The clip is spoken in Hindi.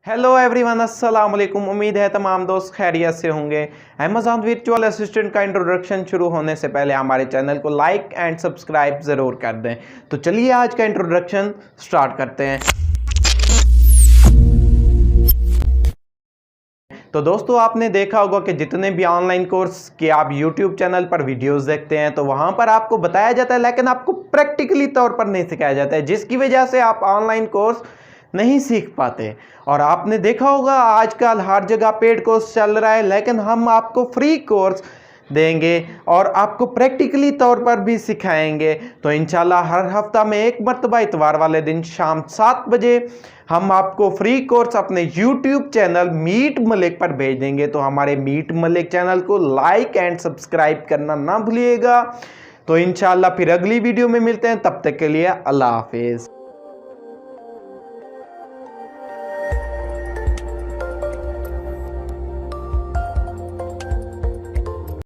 हेलो एवरीवन, अस्सलाम वालेकुम। उम्मीद है तमाम दोस्त खैरियत से होंगे। अमेज़ॉन वर्चुअल असिस्टेंट का इंट्रोडक्शन शुरू होने से पहले हमारे चैनल को लाइक एंड सब्सक्राइब ज़रूर कर दें। तो चलिए आज का इंट्रोडक्शन स्टार्ट करते हैं। तो दोस्तों, आपने देखा होगा कि जितने भी ऑनलाइन कोर्स के आप यूट्यूब चैनल पर वीडियोस देखते हैं तो वहां पर आपको बताया जाता है, लेकिन आपको प्रैक्टिकली तौर पर नहीं सिखाया जाता है, जिसकी वजह से आप ऑनलाइन कोर्स नहीं सीख पाते। और आपने देखा होगा आजकल हर जगह पेड कोर्स चल रहा है, लेकिन हम आपको फ्री कोर्स देंगे और आपको प्रैक्टिकली तौर पर भी सिखाएंगे। तो इंशाल्लाह हर हफ्ता में एक मरतबा इतवार वाले दिन शाम 7 बजे हम आपको फ्री कोर्स अपने YouTube चैनल मीट मलिक पर भेज देंगे। तो हमारे मीट मलिक चैनल को लाइक एंड सब्सक्राइब करना ना भूलिएगा। तो इंशाल्लाह फिर अगली वीडियो में मिलते हैं, तब तक के लिए अल्लाह हाफिज़।